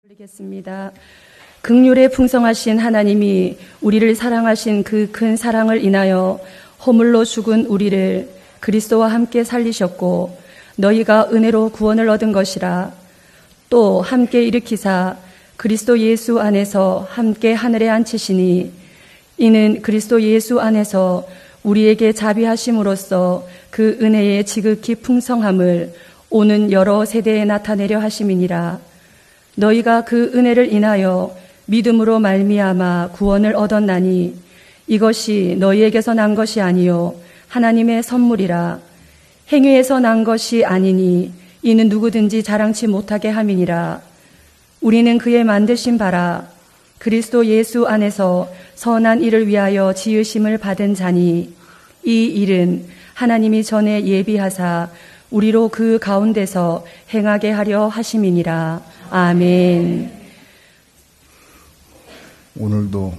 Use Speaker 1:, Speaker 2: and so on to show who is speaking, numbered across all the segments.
Speaker 1: 올리겠습니다. 긍휼에 풍성하신 하나님이 우리를 사랑하신 그 큰 사랑을 인하여 허물로 죽은 우리를 그리스도와 함께 살리셨고 너희가 은혜로 구원을 얻은 것이라. 또 함께 일으키사 그리스도 예수 안에서 함께 하늘에 앉히시니 이는 그리스도 예수 안에서 우리에게 자비하심으로써 그 은혜의 지극히 풍성함을 오는 여러 세대에 나타내려 하심이니라. 너희가 그 은혜를 인하여 믿음으로 말미암아 구원을 얻었나니 이것이 너희에게서 난 것이 아니요 하나님의 선물이라. 행위에서 난 것이 아니니 이는 누구든지 자랑치 못하게 함이니라. 우리는 그의 만드신 바라 그리스도 예수 안에서 선한 일을 위하여 지으심을 받은 자니 이 일은 하나님이 전에 예비하사 우리로 그 가운데서 행하게 하려 하심이니라. 아멘.
Speaker 2: 오늘도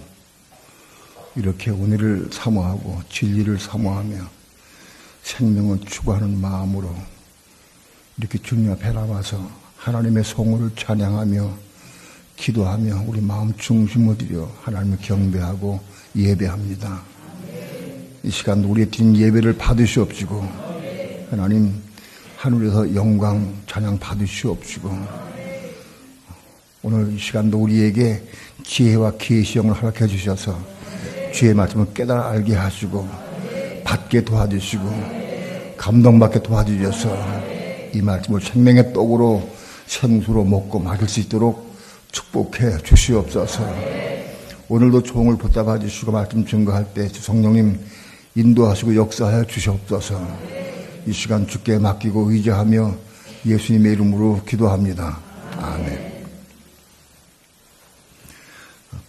Speaker 2: 이렇게 은혜를 사모하고 진리를 사모하며 생명을 추구하는 마음으로 이렇게 주님 앞에 나와서 하나님의 성호를 찬양하며 기도하며 우리 마음 중심을 들여 하나님을 경배하고 예배합니다. 이 시간 우리의 드린 예배를 받으시옵시고 하나님 하늘에서 영광 찬양 받으시옵시고 오늘 이 시간도 우리에게 지혜와 계시형을 허락해 주셔서 주의 말씀을 깨달아 알게 하시고 받게 도와주시고 감동받게 도와주셔서 이 말씀을 생명의 떡으로 생수로 먹고 마실 수 있도록 축복해 주시옵소서. 오늘도 종을 붙잡아 주시고 말씀 증거할 때 성령님 인도하시고 역사하여 주시옵소서. 이 시간 주께 맡기고 의지하며 예수님의 이름으로 기도합니다. 아멘.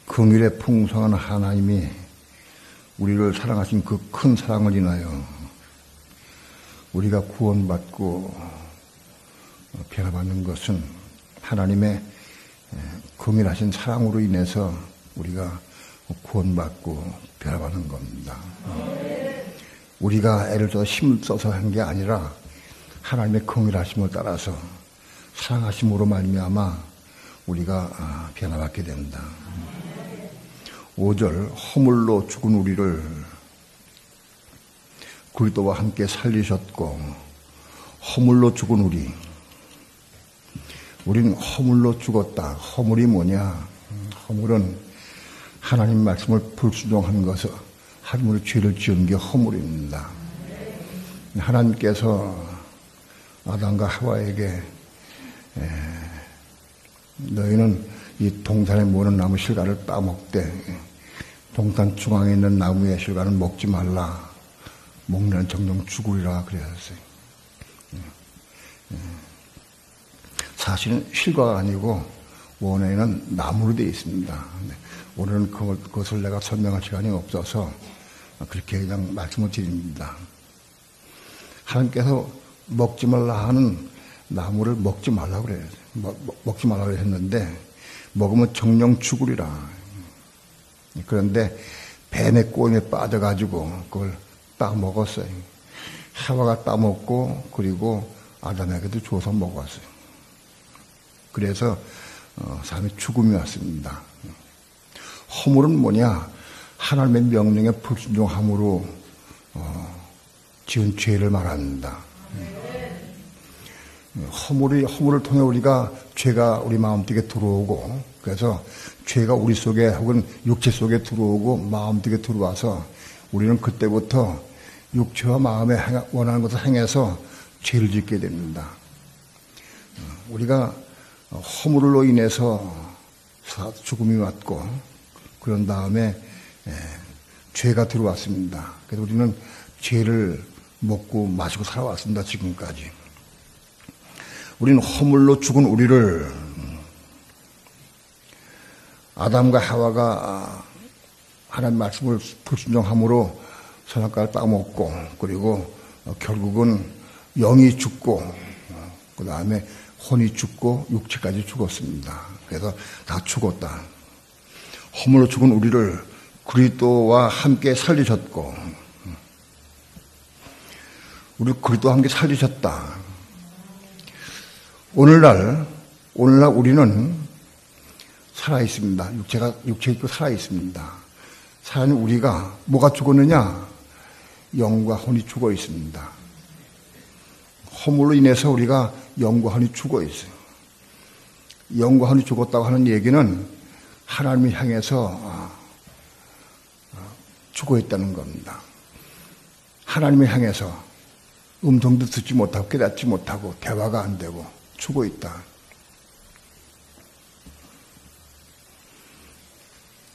Speaker 2: 긍휼에 풍성한 하나님이 우리를 사랑하신 그 큰 사랑을 인하여 우리가 구원받고 변화받는 것은 하나님의 긍휼하신 사랑으로 인해서 우리가 구원받고 변화받는 겁니다. 우리가 애를 써서 힘을 써서 한 게 아니라 하나님의 긍휼하심을 따라서 사랑하심으로 말미암아 우리가 변화받게 됩니다. 5절 허물로 죽은 우리를 그리스도와 함께 살리셨고 허물로 죽은 우리는 허물로 죽었다. 허물이 뭐냐? 허물은 하나님 말씀을 불순종한 것을 하나님으로 죄를 지은 게 허물입니다. 하나님께서 아담과 하와에게 너희는 이 동산에 모는 나무 실과를 따먹되 동산 중앙에 있는 나무의 실과는 먹지 말라. 먹는 정령 죽으리라 그랬어요. 사실은 실과가 아니고 원에는 나무로 되어 있습니다. 오늘은 그것을 내가 설명할 시간이 없어서 그렇게 그냥 말씀을 드립니다. 하나님께서 먹지 말라 하는 나무를 먹지 말라고 그래요. 먹지 말라고 했는데 먹으면 정령 죽으리라. 그런데 뱀의 꼬임에 빠져가지고 그걸 따먹었어요. 하와가 따먹고 그리고 아담에게도 줘서 먹었어요. 그래서 사람의 죽음이 왔습니다. 허물은 뭐냐? 하나님의 명령에 불순종함으로 지은 죄를 말합니다. 허물을 통해 우리가 죄가 우리 마음속에 들어오고 그래서 죄가 우리 속에 혹은 육체 속에 들어오고 마음속에 들어와서 우리는 그때부터 육체와 마음에 원하는 것을 행해서 죄를 짓게 됩니다. 우리가 허물로 인해서 죽음이 왔고 그런 다음에 죄가 들어왔습니다. 그래서 우리는 죄를 먹고 마시고 살아왔습니다. 지금까지. 우리는 허물로 죽은 우리를 아담과 하와가 하나님 말씀을 불순종함으로 선악과를 따먹고 그리고 결국은 영이 죽고 그 다음에 혼이 죽고 육체까지 죽었습니다. 그래서 다 죽었다. 허물로 죽은 우리를 그리스도와 함께 살리셨고 우리 그리스도와 함께 살리셨다. 오늘날 우리는 살아있습니다. 육체 있고 살아있습니다. 살아있는 우리가 뭐가 죽었느냐? 영과 혼이 죽어 있습니다. 허물로 인해서 우리가 영과 혼이 죽어 있어요. 영과 혼이 죽었다고 하는 얘기는 하나님을 향해서 죽어 있다는 겁니다. 하나님을 향해서 음성도 듣지 못하고 깨닫지 못하고 대화가 안 되고 죽어 있다.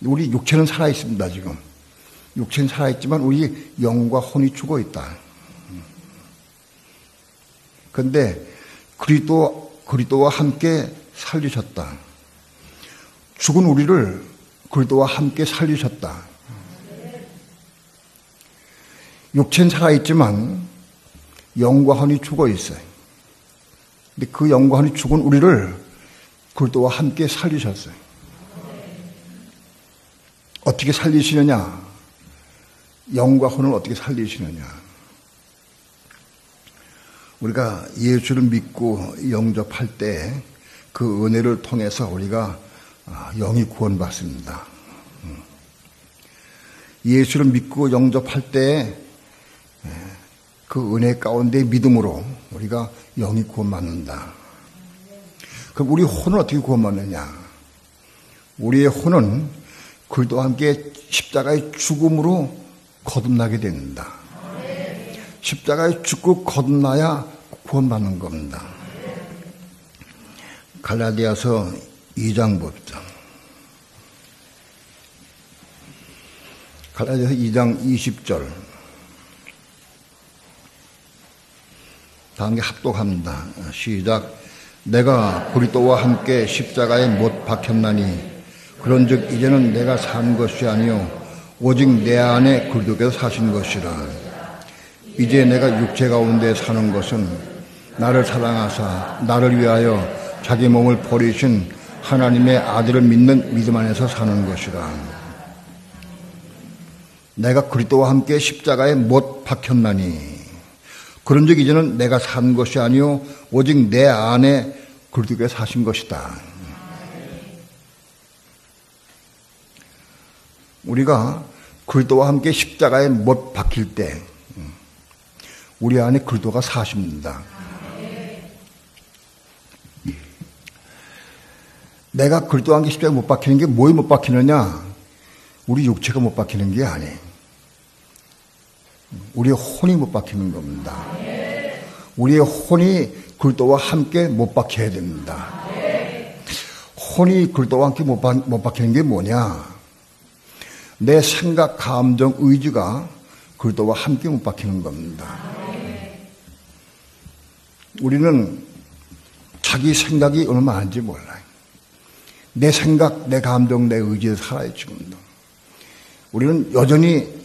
Speaker 2: 우리 육체는 살아있습니다, 지금. 육체는 살아있지만 우리 영과 혼이 죽어 있다. 그런데 그리스도와 함께 살리셨다. 죽은 우리를 그리스도와 함께 살리셨다. 육체는 살아있지만 영과 혼이 죽어 있어요. 근데 그 영과 혼이 죽은 우리를 그리스도와 함께 살리셨어요. 어떻게 살리시느냐? 영과 혼을 어떻게 살리시느냐? 우리가 예수를 믿고 영접할 때 그 은혜를 통해서 우리가 영이 구원받습니다. 예수를 믿고 영접할 때 그 은혜 가운데 믿음으로 우리가 영이 구원받는다. 그럼 우리 혼은 어떻게 구원받느냐? 우리의 혼은 그리스도와 함께 십자가의 죽음으로 거듭나게 됩니다. 십자가에 죽고 거듭나야 구원받는 겁니다. 갈라디아서 2장 봅시다. 갈라디아서 2장 20절. 다음 게 합독합니다. 시작. 내가 그리스도와 함께 십자가에 못 박혔나니 그런즉 이제는 내가 산 것이 아니요 오직 내 안에 그리스도께서 사신 것이라. 이제 내가 육체 가운데 사는 것은 나를 사랑하사 나를 위하여 자기 몸을 버리신 하나님의 아들을 믿는 믿음 안에서 사는 것이라. 내가 그리스도와 함께 십자가에 못 박혔나니 그런즉 이제는 내가 산 것이 아니요 오직 내 안에 그리스도께서 사신 것이다. 우리가 그리스도와 함께 십자가에 못 박힐 때 우리 안에 그리스도가 사십니다. 내가 그리스도와 함께 십자가에 못 박히는 게 뭐에 못 박히느냐? 우리 육체가 못 박히는 게 아니에요. 우리의 혼이 못 박히는 겁니다. 우리의 혼이 그리스도와 함께 못 박혀야 됩니다. 혼이 그리스도와 함께 못 박히는 게 뭐냐? 내 생각, 감정, 의지가 그리스도와 함께 못 박히는 겁니다. 우리는 자기 생각이 얼마나 많은지 몰라요. 내 생각, 내 감정, 내 의지에 살아요, 지금도. 우리는 여전히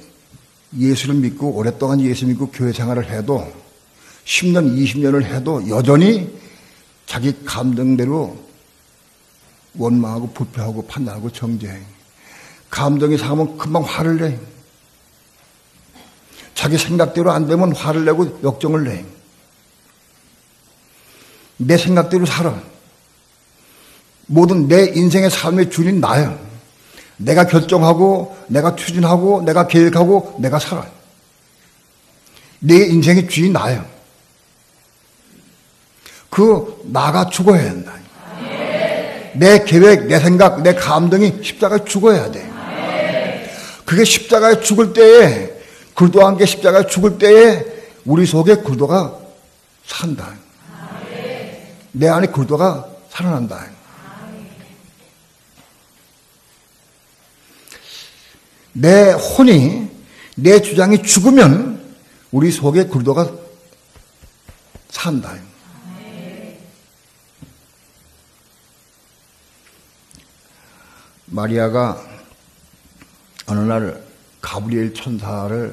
Speaker 2: 예수를 믿고 오랫동안 예수 믿고 교회 생활을 해도 10년, 20년을 해도 여전히 자기 감정대로 원망하고 부패하고 판단하고 정죄해. 감정이 상하면 금방 화를 내. 자기 생각대로 안 되면 화를 내고 역정을 내. 내 생각대로 살아. 모든 내 인생의 삶의 주인은 나야. 내가 결정하고 내가 추진하고 내가 계획하고 내가 살아. 내 인생의 주인이 나야. 그 나가 죽어야 한다. 내 계획, 내 생각, 내 감정이 십자가에 죽어야 돼. 그게 십자가에 죽을 때에 그리스도와 함께 십자가에 죽을 때에 우리 속에 그리스도가 산다. 내 안에 그리스도가 살아난다. 내 혼이, 내 주장이 죽으면 우리 속에 그리스도가 산다. 마리아가 어느 날 가브리엘 천사의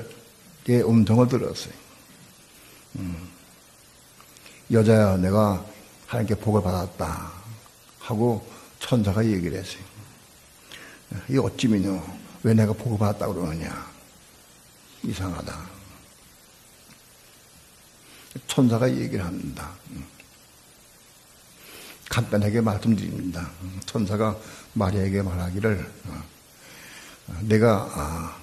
Speaker 2: 음성을 들었어요. 여자야, 내가 하나님께 복을 받았다 하고 천사가 얘기를 했어요. 이 어찌미뇨? 왜 내가 복을 받았다고 그러느냐? 이상하다. 천사가 얘기를 합니다. 간단하게 말씀드립니다. 천사가 마리아에게 말하기를 내가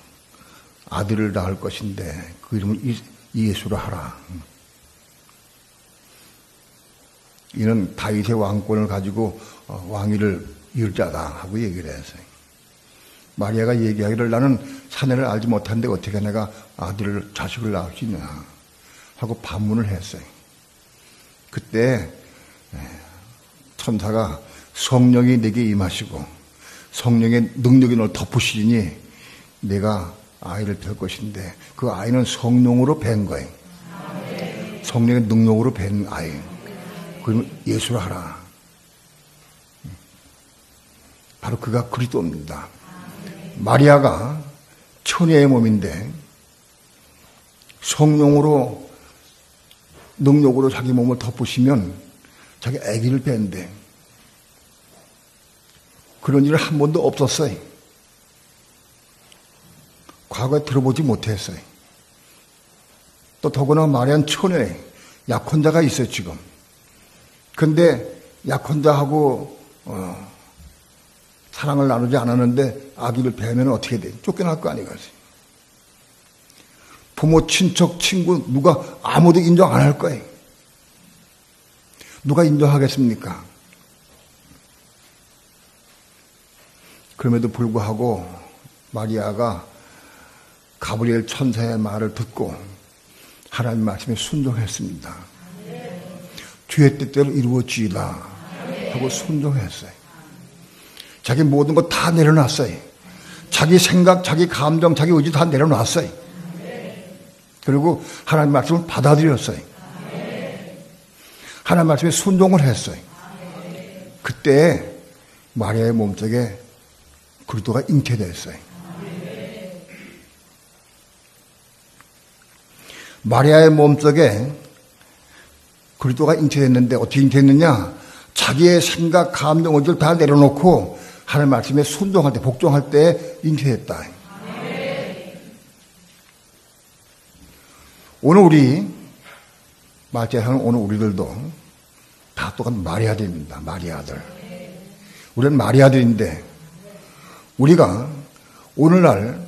Speaker 2: 아들을 낳을 것인데 그 이름을 예수로 하라. 이는 다윗의 왕권을 가지고 왕위를 이을 자다 하고 얘기를 했어요. 마리아가 얘기하기를 나는 사내를 알지 못하는데 어떻게 내가 자식을 낳을 수 있냐 하고 반문을 했어요. 그때 천사가 성령이 내게 임하시고 성령의 능력이 너를 덮으시니 내가 아이를 낳을 것인데 그 아이는 성령으로 뵌 거예요. 성령의 능력으로 뵌 아이. 그러면 예수를 하라. 바로 그가 그리스도입니다. 마리아가 처녀의 몸인데 성령으로 능력으로 자기 몸을 덮으시면 자기 아기를 뺀대. 그런 일은 한 번도 없었어요. 과거에 들어보지 못했어요. 또 더구나 마리아는 처녀에 약혼자가 있어요 지금. 근데 약혼자하고 사랑을 나누지 않았는데 아기를 배면 어떻게 돼? 쫓겨날 거 아니겠어요? 부모, 친척, 친구 누가 아무도 인정 안 할 거예요. 누가 인정하겠습니까? 그럼에도 불구하고 마리아가 가브리엘 천사의 말을 듣고 하나님 말씀에 순종했습니다. 주의 뜻대로 이루어지이다 하고 순종했어요. 자기 모든 것 다 내려놨어요. 자기 생각, 자기 감정, 자기 의지 다 내려놨어요. 그리고 하나님 말씀을 받아들였어요. 하나님 말씀에 순종을 했어요. 그때 마리아의 몸속에 그리스도가 잉태됐어요. 마리아의 몸속에 그리스도가 잉태됐는데 어떻게 잉태했느냐? 자기의 생각, 감정, 의지를 다 내려놓고 하나님 말씀에 순종할 때, 복종할 때 잉태됐다. 오늘 우리 말제하는 오늘 우리들도 다 똑같은 마리아들입니다. 마리아들. 우리는 마리아들인데 우리가 오늘날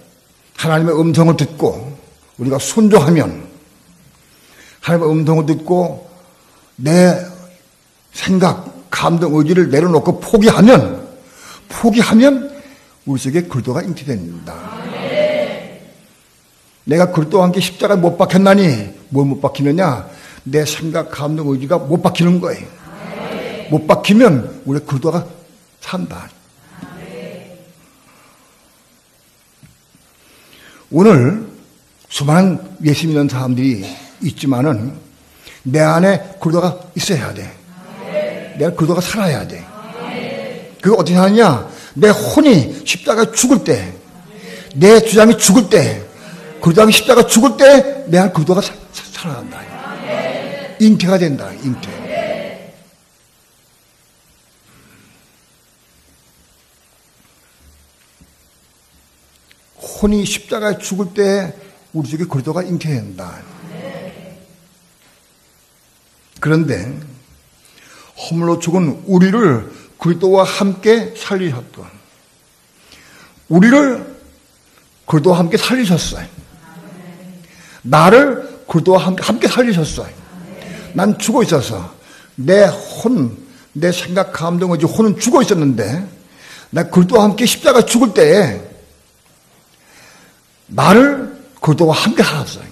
Speaker 2: 하나님의 음성을 듣고 우리가 순종하면 하나님의 음성을 듣고 내 생각, 감동, 의지를 내려놓고 포기하면 우리 속에 그리스도가 잉태됩니다. 내가 그리스도와 함께 십자가에 못 박혔나니 뭘 못 박히느냐? 내 생각, 감동, 의지가 못 박히는 거예요. 못 박히면 우리 그리스도가 산다. 오늘 수많은 예수 믿는 사람들이 있지만은 내 안에 그리스도가 있어야 돼. 내가 그리스도가 살아야 돼. 그거 어떻게 하느냐? 내 혼이 십자가에 죽을 때, 내 주장이 죽을 때, 그리스도가 십자가 죽을 때 내 안에 그리스도가 살아난다. 잉태가 된다. 잉태. 혼이 십자가에 죽을 때 우리 속에 그리스도가 잉태된다. 그런데 허물로 죽은 우리를 그리스도와 함께 살리셨던, 우리를 그리스도와 함께 살리셨어요. 나를 그리스도와 함께 살리셨어요. 난 죽어 있어서 내 혼, 내 생각, 감정, 의지, 혼은 죽어 있었는데 나 그리스도와 함께 십자가 죽을 때에 나를 그리스도와 함께 살았어요.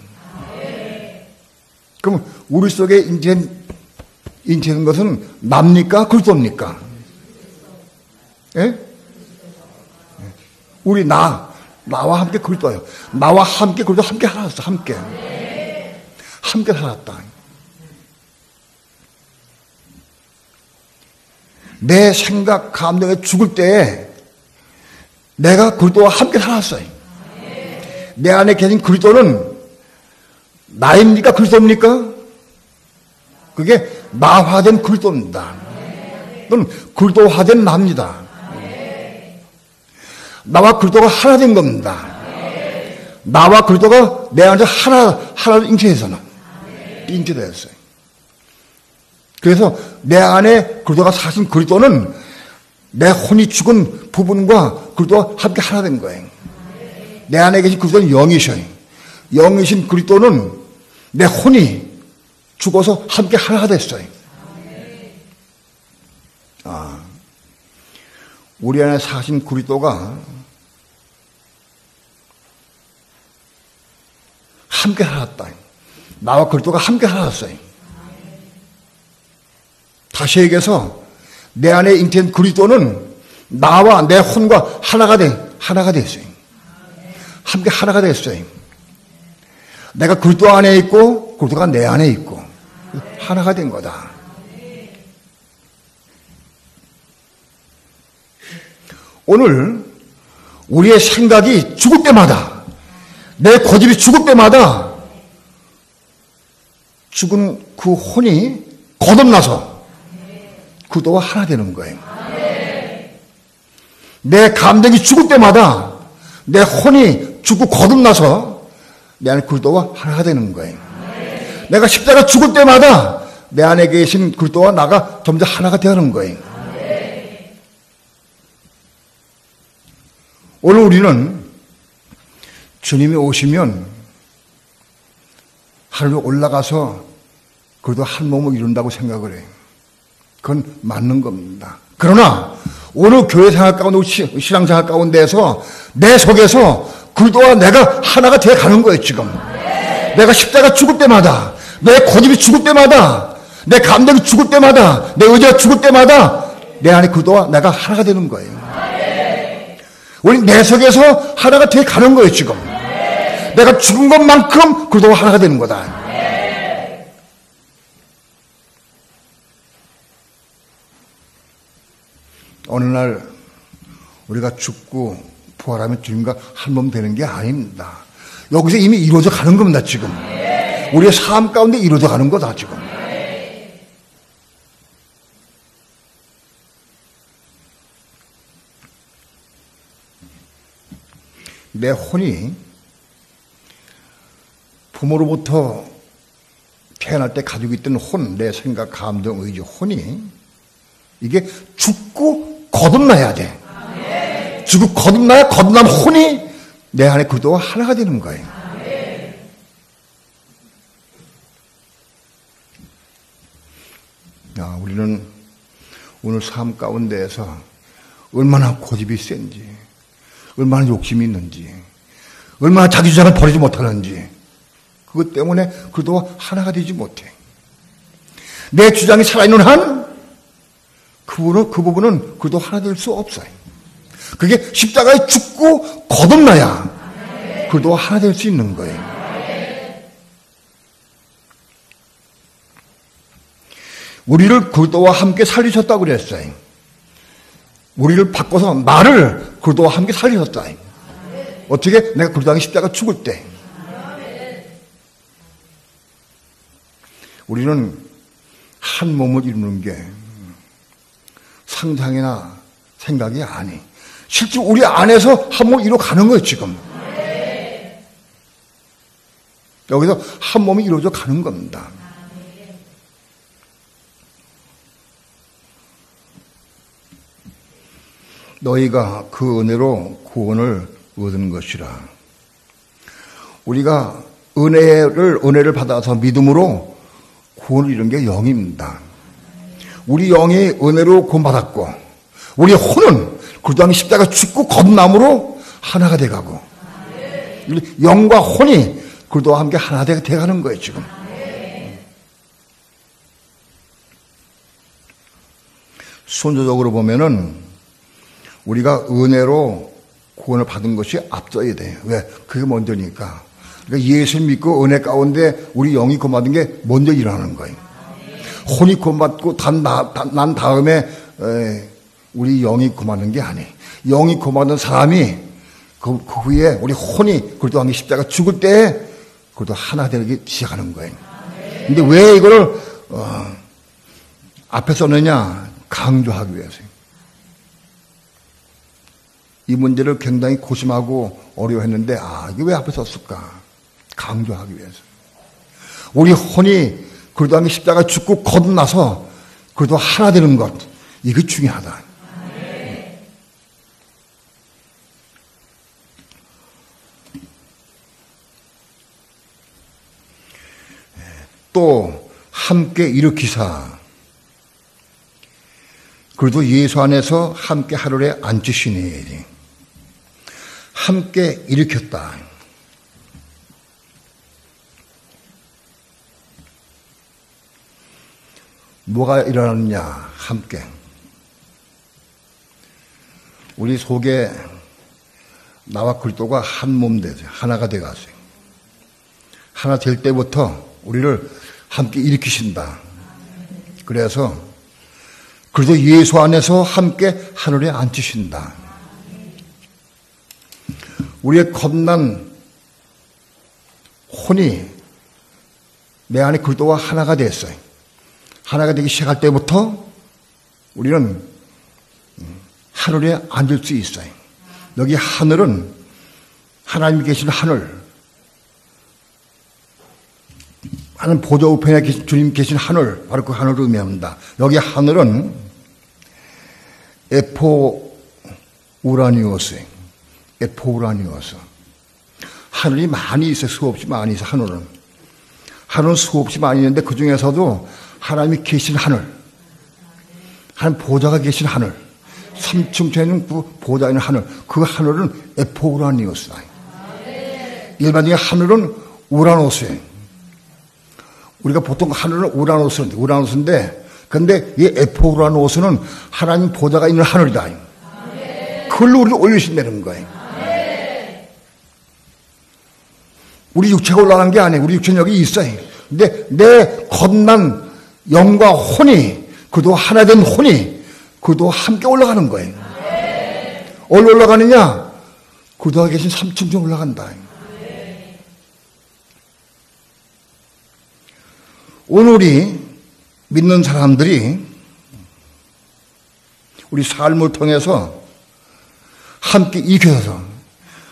Speaker 2: 그럼 우리 속에 잉태된 것은 납니까? 그리스도입니까? 예? 우리 나와 함께 그리스도예요. 나와 함께 그리스도 함께 살았어. 함께 살았다. 내 생각, 감정에 죽을 때 내가 그리스도와 함께 살았어요. 내 안에 계신 그리스도는 나입니까? 그리스도입니까? 그게 나화된 그리스도입니다. 또는 그리스도화된 나입니다. 나와 그리스도가 하나 된 겁니다. 나와 그리스도가 내 안에 하나로 잉태해서는 잉태되었어요. 그래서 내 안에 그리스도가 사신 그리스도는 내 혼이 죽은 부분과 그리스도와 함께 하나 된 거예요. 내 안에 계신 그리스도는 영이셔요. 영이신 그리스도는 내 혼이 죽어서 함께 하나가 됐어요. 우리 안에 사신 그리스도가 함께 살았다. 나와 그리스도가 함께 살았어요. 다시 얘기해서 내 안에 잉태된 그리스도는 나와 내 혼과 하나가 됐어요. 함께 하나가 됐어요. 내가 그리스도 안에 있고 그리스도가 내 안에 있고 하나가 된 거다. 오늘 우리의 생각이 죽을 때마다, 내 고집이 죽을 때마다 죽은 그 혼이 거듭나서 그리스도와 하나 되는 거예요. 내 감정이 죽을 때마다 내 혼이 죽고 거듭나서 내 안에 그리스도와 하나가 되는 거예요. 내가 십자가 죽을 때마다 내 안에 계신 그리스도와 나가 점점 하나가 되는 거예요. 오늘 우리는 주님이 오시면 하늘로 올라가서 그래도 한 몸을 이룬다고 생각을 해요. 그건 맞는 겁니다. 그러나 오늘 교회 생활 가운데, 신앙생활 가운데에서 내 속에서 그리스도와 내가 하나가 되어 가는 거예요, 지금. 내가 십자가 죽을 때마다, 내 고집이 죽을 때마다, 내 감정이 죽을 때마다, 내 의지가 죽을 때마다 내 안에 그리스도와 내가 하나가 되는 거예요. 우리 내 속에서 하나가 되어 가는 거예요, 지금. 내가 죽은 것만큼 그리스도와 하나가 되는 거다. 어느 날 우리가 죽고 부활하면 주님과 한 몸 되는 게 아닙니다. 여기서 이미 이루어져 가는 겁니다, 지금. 우리의 삶 가운데 이루어져 가는 거다, 지금. 내 혼이 부모로부터 태어날 때 가지고 있던 혼, 내 생각, 감정, 의지, 혼이 이게 죽고 거듭나야 돼. 죽고 거듭나야 거듭난 혼이 내 안에 그리스도와 하나가 되는 거예요. 우리는 오늘 삶 가운데에서 얼마나 고집이 센지, 얼마나 욕심이 있는지, 얼마나 자기 주장을 버리지 못하는지, 그것 때문에 그리스도와 하나가 되지 못해. 내 주장이 살아있는 한 그 부분은 그리스도 하나 될 수 없어요. 그게 십자가에 죽고 거듭나야 그리스도와 하나 될 수 있는 거예요. 우리를 그리스도와 함께 살리셨다고 그랬어요. 우리를 바꿔서 나를 그리스도와 함께 살리셨다. 어떻게? 내가 그리스도 안에 십자가 죽을 때. 우리는 한 몸을 이루는 게 상상이나 생각이 아니. 실제 우리 안에서 한 몸을 이루어가는 거예요, 지금. 여기서 한 몸이 이루어져 가는 겁니다. 너희가 그 은혜로 구원을 얻은 것이라. 우리가 은혜를 받아서 믿음으로 구원을 이룬 게 영입니다. 우리 영이 은혜로 구원받았고, 우리 혼은 그리스도 안에 십자가 죽고 거듭남으로 하나가 돼가고, 영과 혼이 그리스도와 함께 하나 돼가는 거예요, 지금. 순서적으로 보면은 우리가 은혜로 구원을 받은 것이 앞서야 돼요. 왜? 그게 먼저니까. 그러니까 예수 믿고 은혜 가운데 우리 영이 구원받은 게 먼저 일어나는 거예요. 혼이 구원받고 난 다음에 우리 영이 구원받는 게 아니에요. 영이 구원받은 사람이 그 후에 우리 혼이 그리스도 안에 십자가 죽을 때 그래도 하나 되기 시작하는 거예요. 근데 왜 이거를 앞에 썼느냐? 강조하기 위해서요. 이 문제를 굉장히 고심하고 어려워했는데, 이게 왜 앞에 썼을까? 강조하기 위해서. 우리 혼이 그리스도 안에 십자가 죽고 거듭나서 그래도 하나 되는 것, 이게 중요하다. 또 함께 일으키사, 그래도 예수 안에서 함께 하늘에 앉으시니, 함께 일으켰다. 뭐가 일어났느냐? 함께. 우리 속에 나와 그리스도가 한 몸 되죠. 하나가 돼가지고. 하나 될 때부터 우리를 함께 일으키신다. 그래서 그래서 예수 안에서 함께 하늘에 앉으신다. 우리의 겁난 혼이 내 안에 그리스도와 하나가 됐어요. 하나가 되기 시작할 때부터 우리는 하늘에 앉을 수 있어요. 여기 하늘은 하나님이 계신 하늘, 하늘 보좌 우편에 계신 주님 계신 하늘, 바로 그 하늘을 의미합니다. 여기 하늘은 에포우라니오스, 에포우라니오스. 하늘이 많이 있어요. 수없이 많이 있어요. 하늘은 수없이 많이 있는데 그 중에서도 하나님이 계신 하늘, 하나님 보좌가 계신 하늘, 3층에 있는 그 보좌 있는 하늘, 그 하늘은 에포우라니오스. 일반적인 하늘은 우라노스예요. 우리가 보통 하늘은 우라노스인데, 근데 이 에포우라노스는 하나님 보좌가 있는 하늘이다. 그걸로 우리를 올리신다는 거예요. 우리 육체가 올라간 게 아니에요. 우리 육체는 여기 있어요. 근데 내 겁난 영과 혼이, 그도 하나 된 혼이, 그도 함께 올라가는 거예요. 어디로 올라가느냐? 그도가 계신 3층에 올라간다. 오늘 우리 믿는 사람들이 우리 삶을 통해서 함께 일으켜서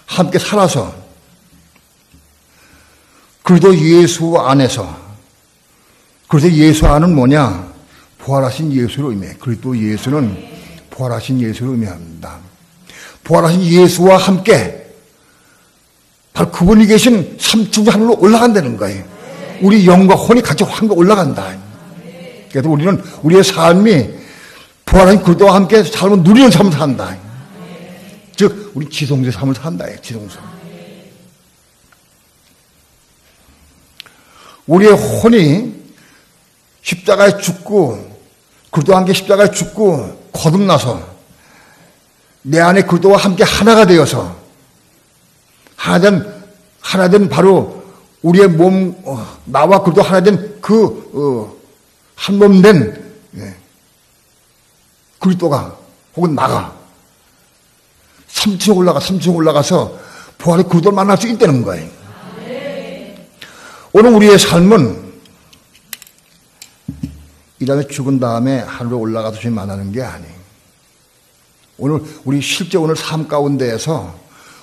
Speaker 2: 함께 살아서 그래도 예수 안에서, 그래서 예수 안은 뭐냐? 부활하신 예수를 의미해. 그리스도 예수는 부활하신 예수를 의미합니다. 부활하신 예수와 함께 바로 그분이 계신 3층 하늘로 올라간다는 거예요. 우리 영과 혼이 같이 황금 올라간다. 그래서 우리는 우리의 삶이 부활한 그리스도와 함께 삶을 누리는 삶을 산다. 즉 우리 지성소의 삶을 산다. 지성소. 우리의 혼이 십자가에 죽고 그리스도와 함께 십자가에 죽고 거듭나서 내 안에 그리스도와 함께 하나가 되어서 하나된 바로 우리의 몸, 나와 그리스도 하나 된 한 몸 된 그리스도가 혹은 나가 3층 올라가서 부활의 그리스도를 만날 수 있다는 거예요. 오늘 우리의 삶은 이 다음에 죽은 다음에 하늘로 올라가서 주님 만나는 게 아니에요. 오늘 우리 실제 오늘 삶 가운데에서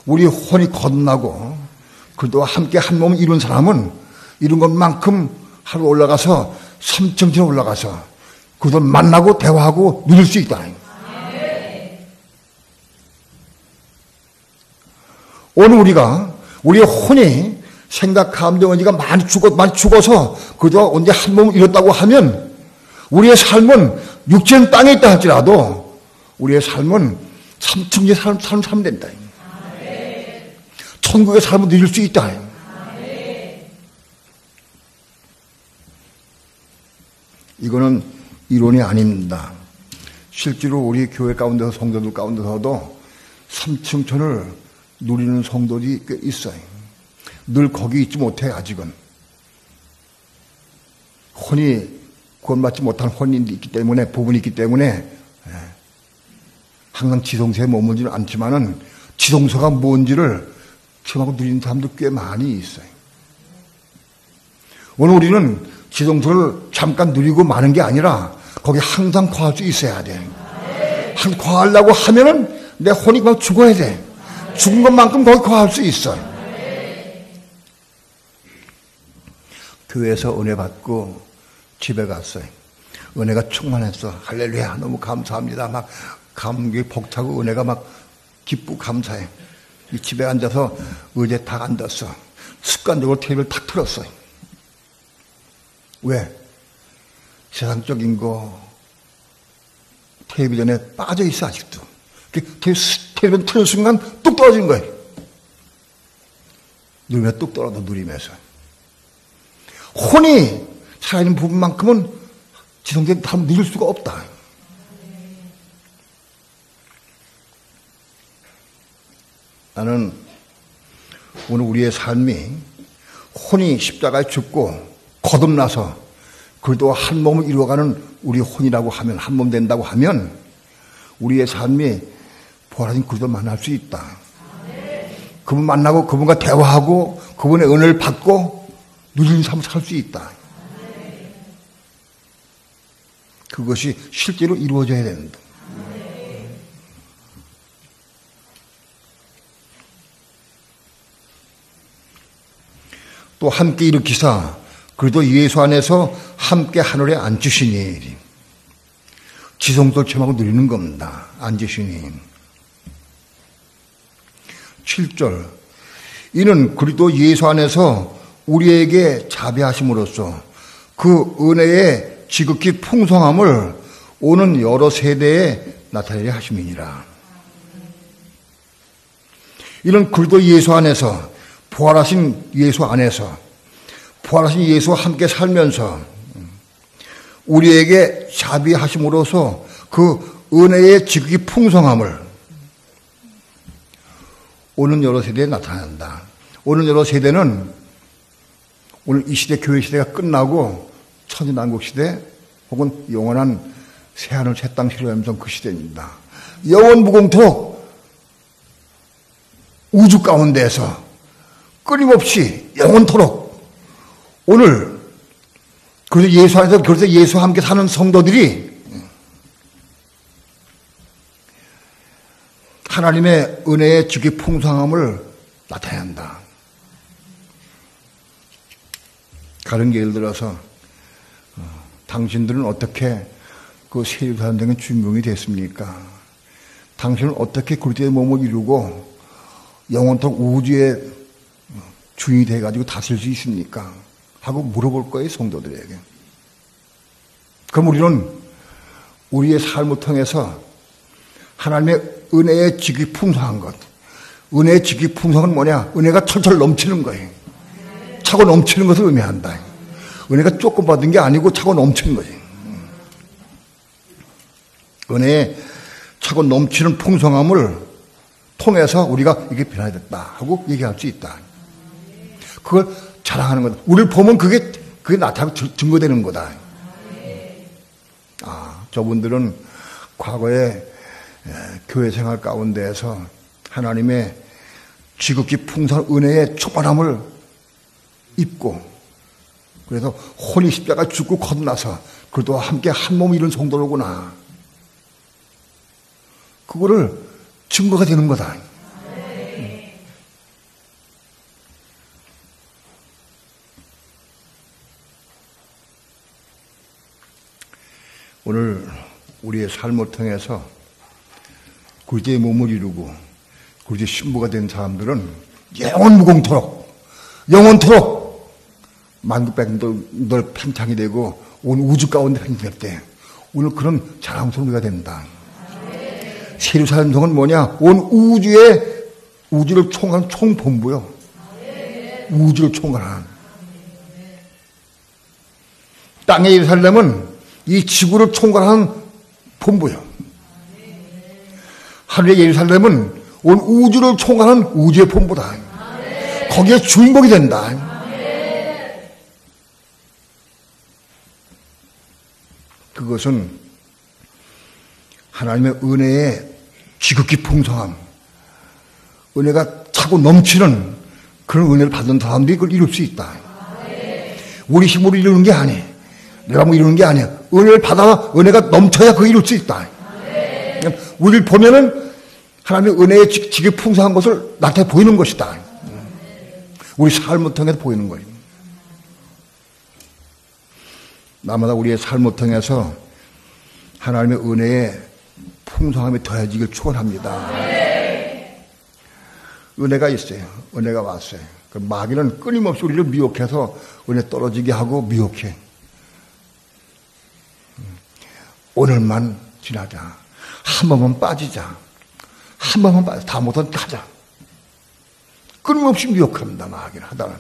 Speaker 2: 우리 혼이 거듭나고 그리스도와 함께 한 몸을 이룬 사람은 이룬 것만큼 하루 올라가서 3층에 올라가서 그리스도를 만나고 대화하고 누릴 수 있다. 오늘 우리의 혼이 생각, 감정, 의지가 많이 죽어서 그저 언제 한 몸을 잃었다고 하면 우리의 삶은 육체는 땅에 있다 할지라도 우리의 삶은 3층의 삶을 살면 된다. 천국의 삶을 누릴 수 있다. 이거는 이론이 아닙니다. 실제로 우리 교회 가운데서 성도들 가운데서도 3층천을 누리는 성도들이 꽤 있어요. 늘 거기 있지 못해 아직은. 혼이 구원받지 못한 혼이 있기 때문에, 부분이 있기 때문에 항상 지성소에 머물지는 않지만은 지성소가 뭔지를 체험하고 누리는 사람도 꽤 많이 있어요. 오늘 우리는 지성소를 잠깐 누리고 마는 게 아니라 거기 항상 거할 수 있어야 돼. 거하려고 하면은 내 혼이 막 죽어야 돼. 죽은 것만큼 거기 거할 수 있어. 교회에서 은혜 받고 집에 갔어요. 은혜가 충만했어. 할렐루야, 너무 감사합니다. 막 감격이 벅차고 은혜가 막 기쁘고 감사해. 이 집에 앉아서 의자에 딱 앉았어. 습관적으로 TV를 탁 틀었어. 왜? 세상적인 거 텔레비전에 빠져 있어 아직도. 텔레비전 틀는 순간 뚝 떨어지는 거예요. 누리면 뚝 떨어져 누리면서. 혼이 살아있는 부분만큼은 지성적인 다 누릴 수가 없다. 나는 오늘 우리의 삶이 혼이 십자가에 죽고 거듭나서 그래도 한 몸을 이루어가는 우리 혼이라고 하면, 한 몸 된다고 하면 우리의 삶이 부활하신 그리스도를 만날 수 있다. 그분 만나고 그분과 대화하고 그분의 은혜를 받고 누리는 삶을 살 수 있다. 그것이 실제로 이루어져야 된다. 또 함께 일으키사 그래도 예수 안에서 함께 하늘에 앉으시니, 지성소를 체험하고 누리는 겁니다. 앉으시니. 7절, 이는 그리도 예수 안에서 우리에게 자비하심으로써 그 은혜의 지극히 풍성함을 오는 여러 세대에 나타내려 하심이니라. 이는 그리도 예수 안에서, 부활하신 예수 안에서, 부활하신 예수와 함께 살면서 우리에게 자비하심으로써 그 은혜의 지극히 풍성함을 오는 여러 세대에 나타난다. 오는 여러 세대는 오늘 이 시대, 교회 시대가 끝나고 천지난국 시대 혹은 영원한 새하늘 새 땅 시로하면서 그 시대입니다. 영원 무공토록 우주 가운데에서 끊임없이 영원토록 오늘 그래서 예수 안에서, 그래서 예수와 함께 사는 성도들이 하나님의 은혜의 지극히 풍성함을 나타내야 한다. 다른 예를 들어서 당신들은 어떻게 그 세례사람들의 주인공이 됐습니까? 당신은 어떻게 그리스도의 몸을 이루고 영원토록 우주의 주인이 돼가지고 다스릴 수 있습니까? 하고 물어볼 거예요, 성도들에게. 그럼 우리는 우리의 삶을 통해서 하나님의 은혜의 지극히 풍성한 것, 은혜의 지극히 풍성은 뭐냐? 은혜가 철철 넘치는 거예요. 차고 넘치는 것을 의미한다. 은혜가 조금 받은 게 아니고 차고 넘치는 거지. 은혜의 차고 넘치는 풍성함을 통해서 우리가 이게 변화됐다 하고 얘기할 수 있다. 그걸 자랑하는 거다. 우리를 보면 그게 나타나고 증거되는 거다. 저분들은 과거에 교회 생활 가운데에서 하나님의 지극히 풍성한 은혜의 충만함을 입고, 그래서 혼이 십자가 죽고 거듭나서 그래도 함께 한 몸을 이룬 성도로구나. 그거를 증거가 되는 거다. 오늘 우리의 삶을 통해서 그리스도의 몸을 이루고 그리스도의 신부가 된 사람들은 영원토록 만국백성들 팽창이 되고 온 우주 가운데 팽창될 때 오늘 그런 자랑스러운 우리가 된다. 세례사람들은 뭐냐? 온 우주를 총괄하는 총본부요. 우주를 총괄하는. 땅의 예루살렘은 이 지구를 총괄하는 본부요. 하늘의 예루살렘은 온 우주를 총괄하는 우주의 본부다. 거기에 주인공이 된다. 그것은 하나님의 은혜의 지극히 풍성함, 은혜가 차고 넘치는 그런 은혜를 받은 사람들이 그걸 이룰 수 있다. 우리 힘으로 이루는 게 아니에요. 내가 뭐 이루는 게 아니야. 은혜를 받아, 은혜가 넘쳐야 그걸 이룰 수 있다. 우리를 보면은 하나님의 은혜의 지극히 풍성한 것을 나타내 보이는 것이다. 우리 삶을 통해서 보이는 거예요. 나마다 우리의 삶을 통해서 하나님의 은혜에 풍성함이 더해지길 축원합니다. 은혜가 있어요. 은혜가 왔어요. 그 마귀는 끊임없이 우리를 미혹해서 은혜 떨어지게 하고 미혹해. 오늘만 지나자. 한 번만 빠지자. 한 번만 빠져. 다음부터는 가자. 끊임없이 미혹합니다. 마귀는 하다는.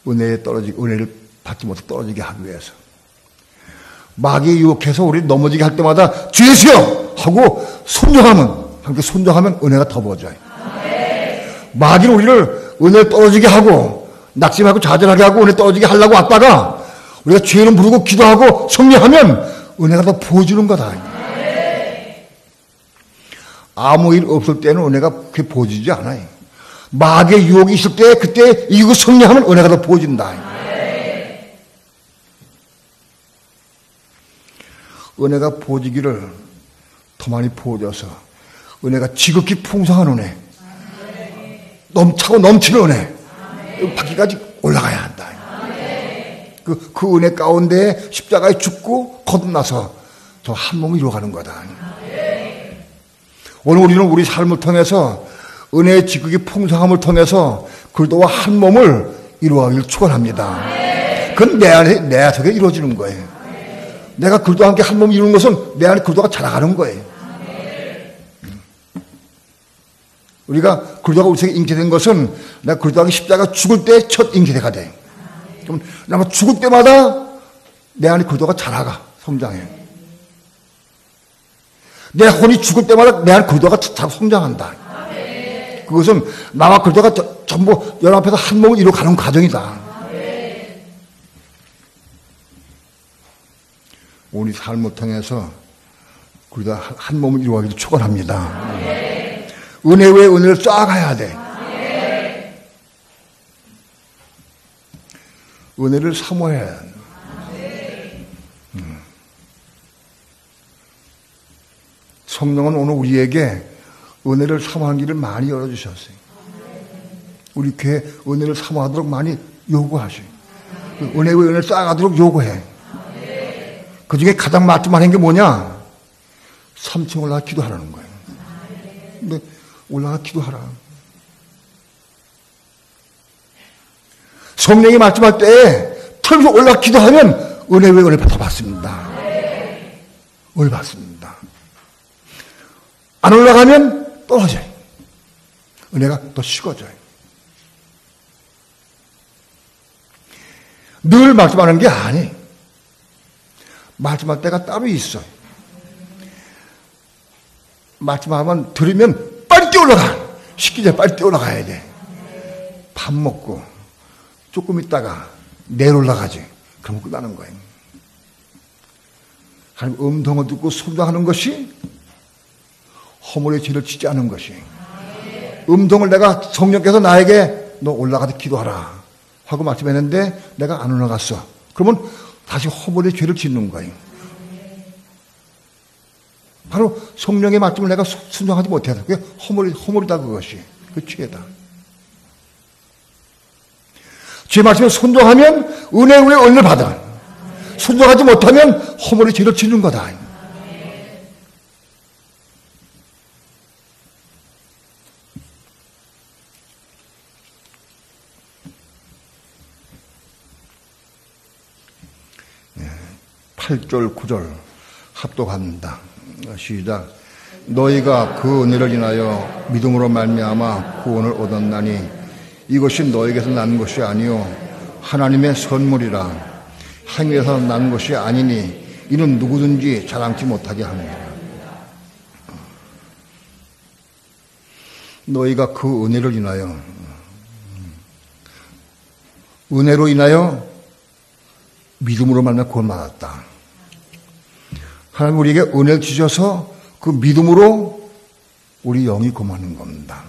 Speaker 2: 은혜를 받지 못해 떨어지게 하기 위해서. 마귀에 유혹해서 우리 넘어지게 할 때마다 주 예수여! 하고 함께 순종하면 은혜가 더 부어져요. 마귀는 우리를 은혜 떨어지게 하고 낙심하고 좌절하게 하고 은혜 떨어지게 하려고 왔다가 우리가 주의 이름 부르고 기도하고 성례하면 은혜가 더 부어주는 거다. 아무 일 없을 때는 은혜가 그렇게 부어지지 않아요. 마귀의 유혹이 있을 때 그때 이기고 성례하면 은혜가 더 부어진다. 은혜가 부어지기를 더 많이 부어져서 은혜가 지극히 풍성한 은혜, 넘차고 넘치는 은혜, 받기까지 올라가야 한다. 그 은혜 가운데 십자가에 죽고 거듭나서 저 한 몸을 이루어가는 거다. 오늘 우리는 우리 삶을 통해서 은혜의 지극히 풍성함을 통해서 그리스도와 한 몸을 이루어가길 축원합니다. 그건 내 안에 속에 이루어지는 거예요. 내가 그리스도와 함께 한 몸을 이루는 것은 내 안에 그리스도가 자라가는 거예요. 우리가 그리스도가 우리 속에 잉태된 것은 내가 그리스도와 십자가 죽을 때 첫 잉태가 돼. 그럼 아마 죽을 때마다 내 안에 그리스도가 자라가 성장해. 내 혼이 죽을 때마다 내 안에 그리스도가 성장한다. 그것은 나와 그리스도가 전부 연합해서 한 몸을 이루어가는 과정이다. 우리 삶을 통해서 그리스도와 한 몸을 이루어가기를 축원합니다. 은혜 외에 은혜를 쌓아가야 돼. 은혜를 사모해야 돼. 성령은 오늘 우리에게 은혜를 사모하는 길을 많이 열어주셨어요. 우리 교회 은혜를 사모하도록 많이 요구하셔요. 은혜 외에 은혜를 쌓아가도록 요구해. 그 중에 가장 말씀하는 게 뭐냐? 3층 올라가 기도하라는 거예요. 근데 올라가 기도하라. 성령이 말씀할 때 털면서 올라가 기도하면 은혜 외에 은혜 받습니다. 은혜 받습니다. 안 올라가면 떨어져요. 은혜가 더 식어져요. 늘 말씀하는 게 아니에요. 말씀할 때가 따로 있어요. 말씀하면 들으면 빨리 뛰어올라가. 식기 전에 빨리 뛰어올라가야 돼. 밥 먹고 조금 있다가 내일 올라가지. 그러면 끝나는 거예요. 하나님 음성을 듣고 순종하는 것이 허물의 죄를 짓지 않은 것이. 음성을 내가 성령께서 나에게 너 올라가서 기도하라 하고 말씀했는데 내가 안 올라갔어. 그러면 다시 허물의 죄를 짓는 거예요. 바로 성령의 말씀을 내가 순종하지 못해서 그게 허물이다 그것이. 그 죄다. 죄 말씀에 순종하면 은혜 위에 은혜를 받아. 순종하지 못하면 허물의 죄를 짓는 거다. 네, 8절 9절 합독합니다. 시작. 너희가 그 은혜를 인하여 믿음으로 말미암아 구원을 얻었나니 이것이 너에게서 난 것이 아니요 하나님의 선물이라. 행위에서 난 것이 아니니 이는 누구든지 자랑치 못하게 합니다. 너희가 그 은혜를 인하여 은혜로 인하여 믿음으로 말미암아 구원받았다. 하나님 우리에게 은혜를 주셔서 그 믿음으로 우리 영이 구원하는 겁니다.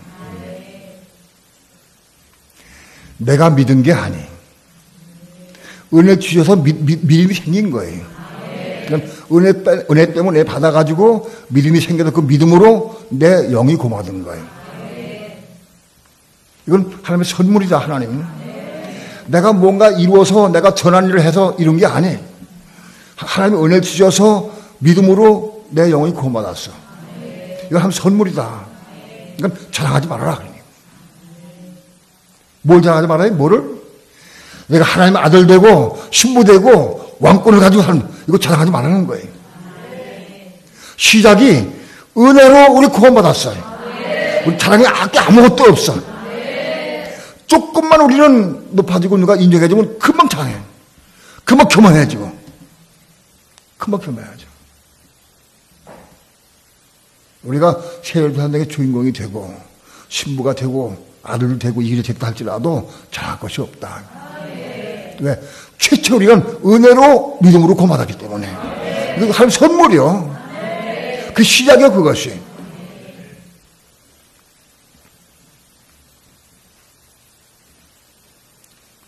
Speaker 2: 내가 믿은 게 아니. 은혜 주셔서 믿음이 생긴 거예요. 은혜 때문에 받아가지고 믿음이 생겨서 그 믿음으로 내 영이 고마든 거예요. 이건 하나님의 선물이다, 하나님. 내가 뭔가 이루어서 내가 전한 일을 해서 이룬 게 아니에요. 하나님의 은혜를 주셔서 믿음으로 내 영혼이 구원받았어. 이거 하나님 선물이다. 그러니까 자랑하지 말아라. 뭘 자랑하지 말아요? 뭐를? 내가 하나님의 아들 되고 신부 되고 왕권을 가지고 사는, 이거 자랑하지 말라는 거예요. 시작이 은혜로 우리 구원받았어요. 우리 자랑이 아무것도 없어. 조금만 우리는 높아지고 누가 인정해주면 금방 자랑해. 금방 교만해지고. 금방 교만해져. 우리가 세월산당의 주인공이 되고 신부가 되고 아들 되고 이 길이 됐다 할지라도 잘할 것이 없다. 왜? 최초 우리가 은혜로 믿음으로 구원받았기 때문에. 이거 하나님 선물이요. 그 시작이요, 그것이.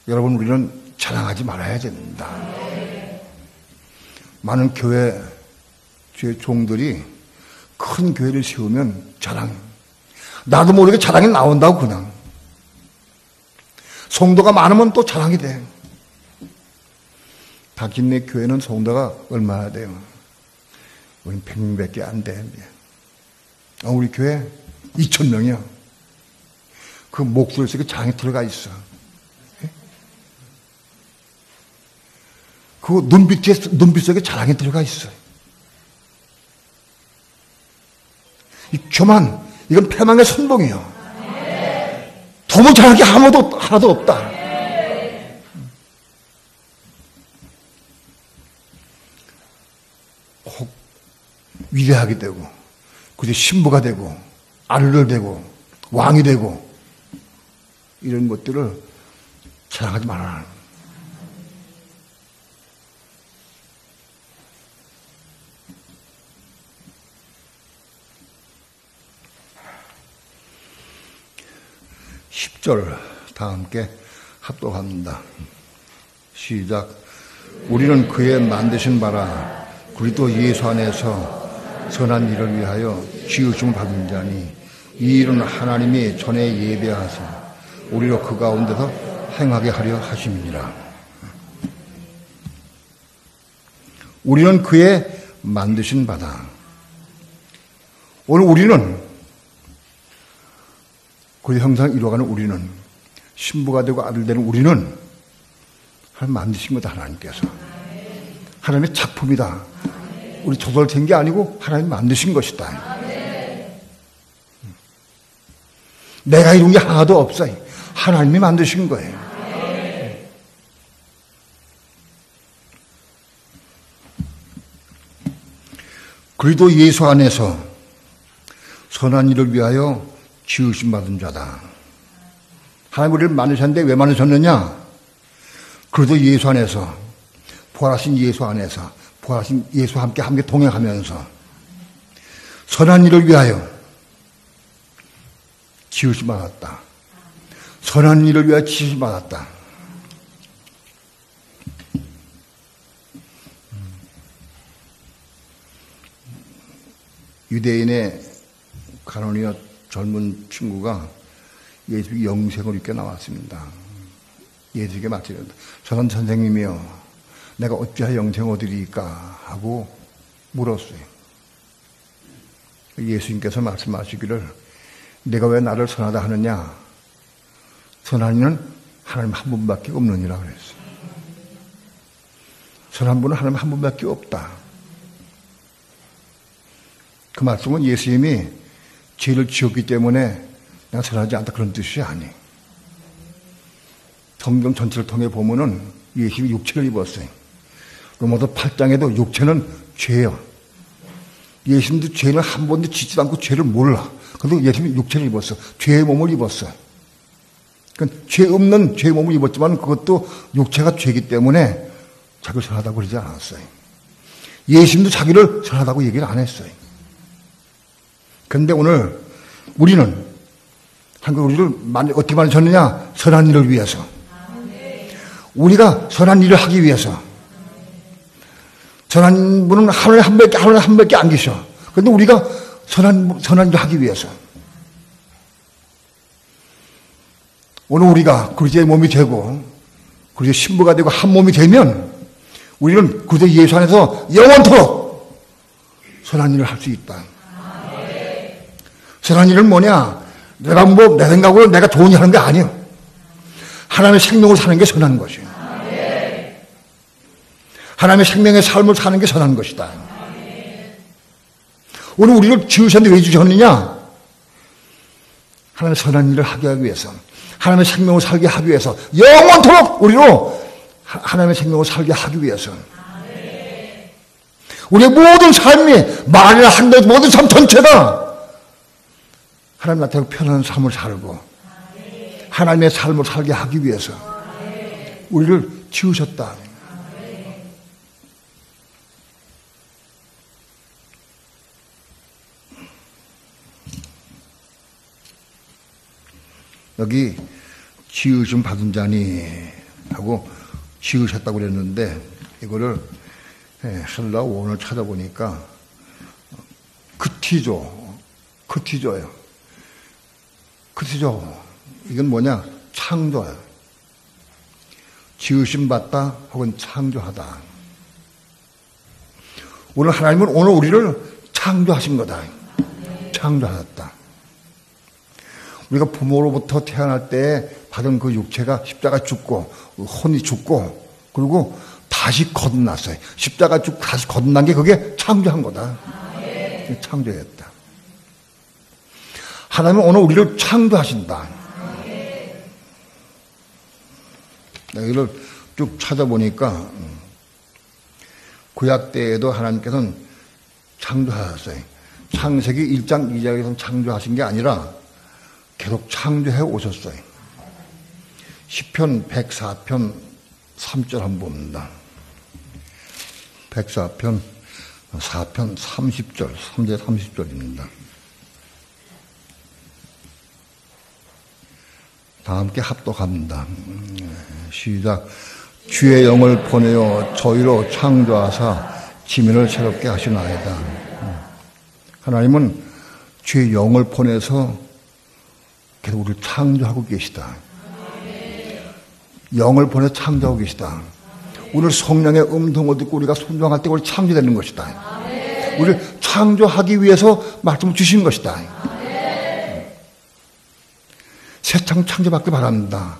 Speaker 2: 여러분, 우리는 자랑하지 말아야 된다. 많은 교회, 주의 종들이 큰 교회를 세우면 자랑. 나도 모르게 자랑이 나온다고, 그냥. 성도가 많으면 또 자랑이 돼. 박인내 교회는 성도가 얼마나 돼요? 우린 100명밖에 안 돼. 우리 교회 2,000명이야. 그 목소리 속에 자랑이 들어가 있어. 그 눈빛 속에 자랑이 들어가 있어요. 이 교만, 이건 패망의 선봉이에요. 도무 잘할 게 하나도 없다. 혹 위대하게 되고, 그저 신부가 되고, 아들 되고, 왕이 되고, 이런 것들을 자랑하지 말아라. 십 절 다 함께 합독합니다. 시작. 우리는 그의 만드신 바라 그리스도 예수 안에서 선한 일을 위하여 지으심을 받은 자니 이 일은 하나님이 전에 예배하사 우리로 그 가운데서 행하게 하려 하심이니라. 우리는 그의 만드신 바다. 오늘 우리는 그 형상을 이루어가는 우리는, 신부가 되고 아들 되는 우리는 하나님 만드신 거다. 하나님께서 하나님의 작품이다. 우리 조절된 게 아니고 하나님 만드신 것이다. 내가 이룬 게 하나도 없어요. 하나님이 만드신 거예요. 그리스도 예수 안에서 선한 일을 위하여 지으심 받은 자다. 하나님 우리를 만드셨는데 왜 만드셨느냐? 그래도 예수 안에서, 부활하신 예수 안에서, 부활하신 예수와 함께 동행하면서 선한 일을 위하여 지으심 받았다. 선한 일을 위하여 지으심 받았다. 유대인의 가론이었 젊은 친구가 예수의 영생을 읽게 나왔습니다. 예수에게 맞추려다. 저는 선생님이요, 내가 어찌하여 영생을 얻으리까 하고 물었어요. 예수님께서 말씀하시기를 내가 왜 나를 선하다 하느냐? 선한 이는 하나님 한 분밖에 없느니라 그랬어요. 선한 분은 하나님 한 분밖에 없다. 그 말씀은 예수님이 죄를 지었기 때문에 내가 선하지 않다 그런 뜻이 아니에요. 성경 전체를 통해 보면은 예수님이 육체를 입었어요. 로마서 8장에도 육체는 죄예요. 예수님도 죄를 한 번도 짓지도 않고 죄를 몰라. 그래도 예수님이 육체를 입었어. 죄의 몸을 입었어. 그러니까 죄 없는 죄의 몸을 입었지만 그것도 육체가 죄이기 때문에 자기를 선하다고 그러지 않았어요. 예수님도 자기를 선하다고 얘기를 안 했어요. 그런데 오늘 우리는 우리를 어떻게 만드셨느냐? 선한 일을 위해서. 우리가 선한 일을 하기 위해서. 선한 분은 하루에 한 번밖에 안 계셔. 그런데 우리가 선한 일을 하기 위해서. 오늘 우리가 그리스도의 몸이 되고 그리스도의 신부가 되고 한 몸이 되면 우리는 그리스도 예수 안에서 영원토록 선한 일을 할 수 있다. 선한 일은 뭐냐? 내가 내 생각으로 내가 좋은 일 하는 게 아니에요. 하나님의 생명을 사는 게 선한 것이에요. 하나님의 생명의 삶을 사는 게 선한 것이다. 오늘 우리를 지으셨는데 왜 지으셨느냐? 하나님의 선한 일을 하게 하기 위해서, 하나님의 생명을 살게 하기 위해서, 영원토록 우리로 하나님의 생명을 살게 하기 위해서, 우리의 모든 삶이, 말이나 한들 모든 삶 전체가 하나님 나타나고 편안한 삶을 살고 하나님의 삶을 살게 하기 위해서 우리를 지으셨다. 여기 지으심 받은 자니 하고 지으셨다고 그랬는데 이거를 헬라 원어를 찾아보니까 크티조예요. 크티조 이건 뭐냐? 창조야. 지으심 받다 혹은 창조하다. 오늘 하나님은 오늘 우리를 창조하신 거다. 창조하셨다. 우리가 부모로부터 태어날 때 받은 그 육체가 십자가 죽고 혼이 죽고 그리고 다시 거듭났어요. 십자가 죽고 다시 거듭난 게 그게 창조한 거다. 창조했다. 하나님은 오늘 우리를 창조하신다. 여기를 쭉 찾아보니까 구약 때에도 하나님께서는 창조하셨어요. 창세기 1장 2장에서는 창조하신 게 아니라 계속 창조해 오셨어요. 시편 104편 3절 한번 봅니다. 104편 4편 30절 3절 30절입니다. 다 함께 합독합니다. 시작. 주의 영을 보내어 저희로 창조하사 지면을 새롭게 하시나이다. 하나님은 주의 영을 보내서 계속 우리를 창조하고 계시다. 영을 보내서 창조하고 계시다. 오늘 성령의 음성을 듣고 우리가 순종할 때 우리 창조되는 것이다. 우리를 창조하기 위해서 말씀을 주신 것이다. 새 창조받기 바랍니다.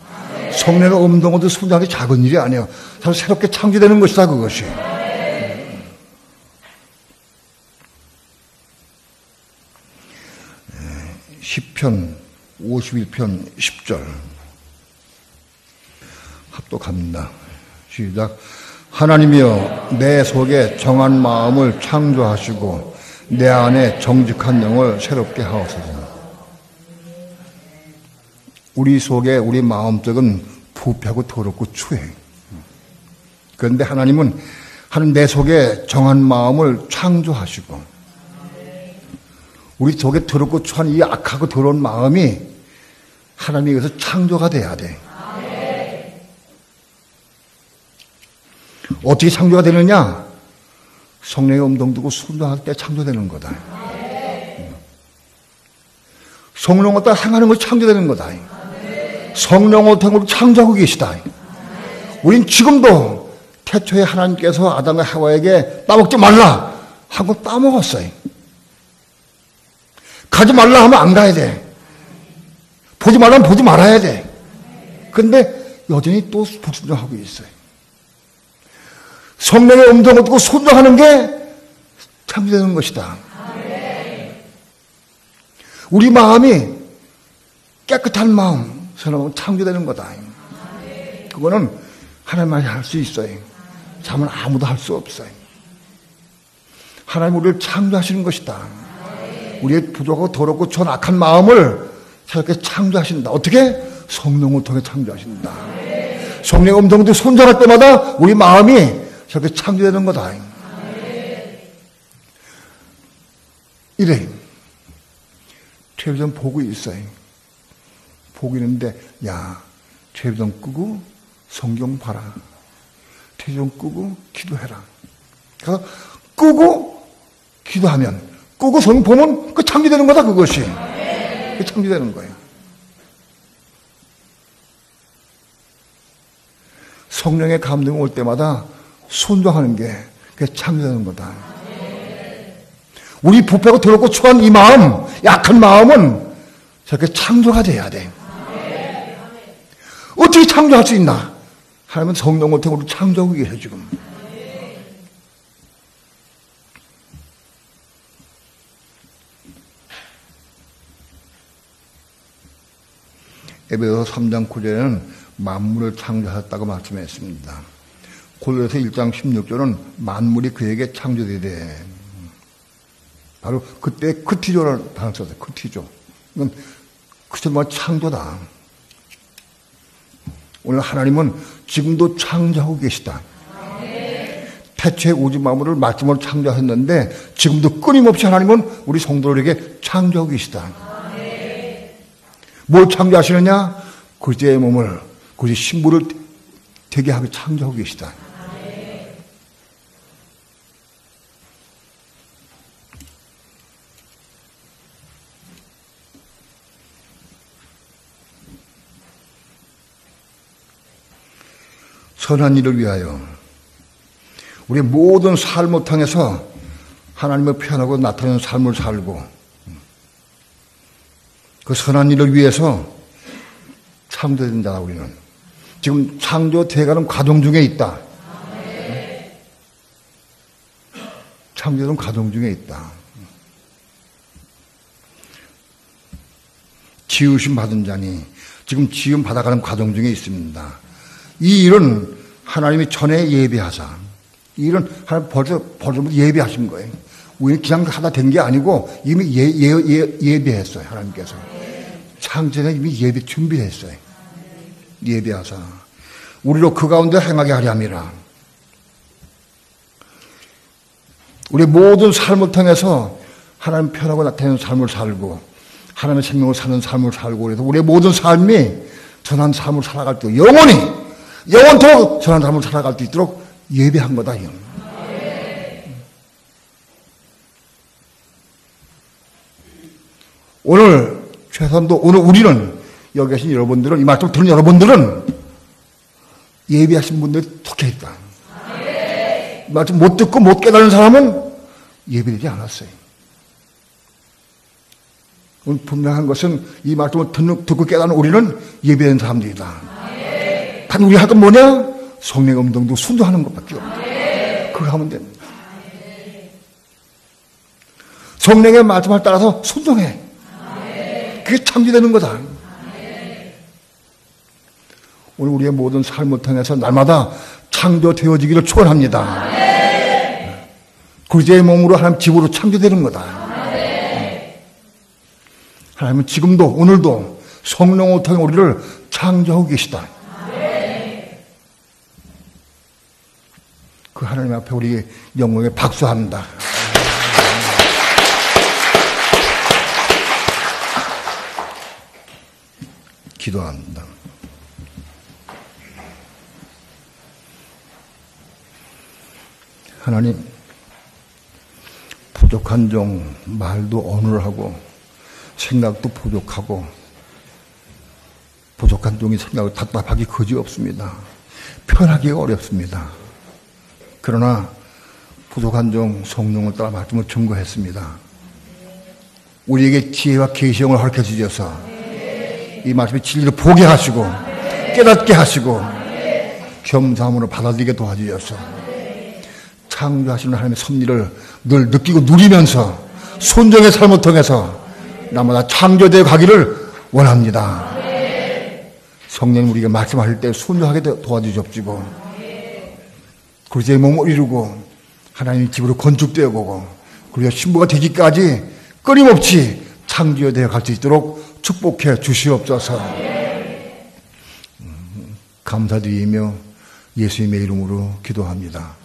Speaker 2: 성령의 음성을 듣고 순종하기 작은 일이 아니에요. 사실 새롭게 창조되는 것이다 그것이. 시편 51편 10절 합독합니다. 시작. 하나님이여 내 속에 정한 마음을 창조하시고 내 안에 정직한 영을 새롭게 하옵소서. 우리 속에 우리 마음속은 부패하고 더럽고 추해. 그런데 하나님은 내 속에 정한 마음을 창조하시고 우리 속에 더럽고 추한 이 악하고 더러운 마음이 하나님에 의해서 창조가 돼야 돼. 어떻게 창조가 되느냐? 성령의 음성 듣고 순종할 때 창조되는 거다. 성령을 따라 행하는 것이 창조되는 거다. 성령을 통해 창조하고 계시다. 우린 지금도 태초에 하나님께서 아담과 하와에게 따먹지 말라 하고 따먹었어요. 가지 말라 하면 안 가야 돼. 보지 말라면 보지 말아야 돼. 그런데 여전히 또 불순종하고 있어요. 성령의 음성을 듣고 순종하는 게 창조되는 것이다. 우리 마음이 깨끗한 마음, 선하면 창조되는 거다. 그거는 하나님만이 할 수 있어요. 잠은 아무도 할 수 없어요. 하나님 우리를 창조하시는 것이다. 우리의 부족하고 더럽고 전 악한 마음을 새롭게 창조하신다. 어떻게? 성령을 통해 창조하신다. 성령의 음성을 순종할 때마다 우리 마음이 새롭게 창조되는 거다. 이래. 텔레비전 보고 있어요. 보고 있는데, 야, 텔레비전 끄고 성경 봐라. 텔레비전 끄고 기도해라. 그래서 끄고 기도하면, 끄고 성경 보면 그 창조되는 거다, 그것이. 그 창조되는 거예요. 성령의 감동이 올 때마다 순종하는 게 그게 창조되는 거다. 우리 부패고 더럽고 추한 이 마음, 약한 마음은 저렇게 창조가 돼야 돼. 어떻게 창조할 수 있나? 하나님은 성령을 통해 우리를 창조하고 계세요, 지금. 에베소서 3장 9절에는 만물을 창조하셨다고 말씀했습니다. 고린도서 1장 16절은 만물이 그에게 창조되되, 바로 그때 크티조라는 단어를 썼어요. 크티조. 이건 크티조 창조다. 오늘 하나님은 지금도 창조하고 계시다. 태초에 우주 만물을 말씀으로 창조하셨는데 지금도 끊임없이 하나님은 우리 성도들에게 창조하고 계시다. 뭘 창조하시느냐? 그리스도의 몸을, 그리스도의 신부를 되게 하게 창조하고 계시다. 선한 일을 위하여 우리의 모든 삶을 통해서 하나님을 표현하고 나타내는 삶을 살고 그 선한 일을 위해서 창조된 자다. 우리는 지금 창조되어가는 과정 중에 있다. 창조되는 과정 중에 있다. 지으심 받은 자니 지금 지음 받아가는 과정 중에 있습니다. 이 일은 하나님이 전에 예비하사, 이 일은 하나님 벌써 예비하신 거예요. 우리는 그냥 하다 된 게 아니고 이미 예비했어요. 하나님께서. 창조는 이미 준비했어요. 예비하사. 우리로 그 가운데 행하게 하려 함이라. 우리 모든 삶을 통해서 하나님 편하고 나타내는 삶을 살고, 하나님의 생명을 사는 삶을 살고, 그래서 우리의 모든 삶이 선한 삶을 살아갈 때 영원토록 선한 삶을 살아갈 수 있도록 예비한 거다. 오늘 최선도 오늘 우리는 여기 계신 여러분들은 이 말씀 들은 여러분들은 예비하신 분들이 속해 있다. 이 말씀 못 듣고 못 깨달은 사람은 예비되지 않았어요. 오늘 분명한 것은 이 말씀을 듣고 깨달은 우리는 예비된 사람들이다. 단 우리 할 건 뭐냐? 성령의 음성도 순종하는 것밖에 없다. 그거 하면 됩니다. 성령의 말씀을 따라서 순종해. 그게 창조되는 거다. 오늘 우리의 모든 삶을 통해서 날마다 창조되어지기를 축원합니다. 그리스도의 몸으로 하나님 집으로 창조되는 거다. 하나님은 지금도 오늘도 성령을 통해 우리를 창조하고 계시다. 그 하나님 앞에 우리 영광에 박수합니다. 기도합니다. 하나님, 부족한 종, 말도 어눌하고 생각도 부족하고 부족한 종이 생각을 답답하기 그지없습니다. 편하기가 어렵습니다. 그러나 부족한 종 성령을 따라 말씀을 증거했습니다. 우리에게 지혜와 계시형을 허락해 주셔서 이 말씀의 진리를 보게 하시고 깨닫게 하시고 겸사함으로 받아들이게 도와주셔서 창조하시는 하나님의 섭리를 늘 느끼고 누리면서 순종의 삶을 통해서 나마다 창조되어 가기를 원합니다. 성령님 우리가 말씀하실 때 순종하게 도와주십시고 그리스도의 몸을 이루고 하나님의 집으로 건축되어 보고 그리고 신부가 되기까지 끊임없이 창조되어 갈 수 있도록 축복해 주시옵소서. 감사드리며 예수님의 이름으로 기도합니다.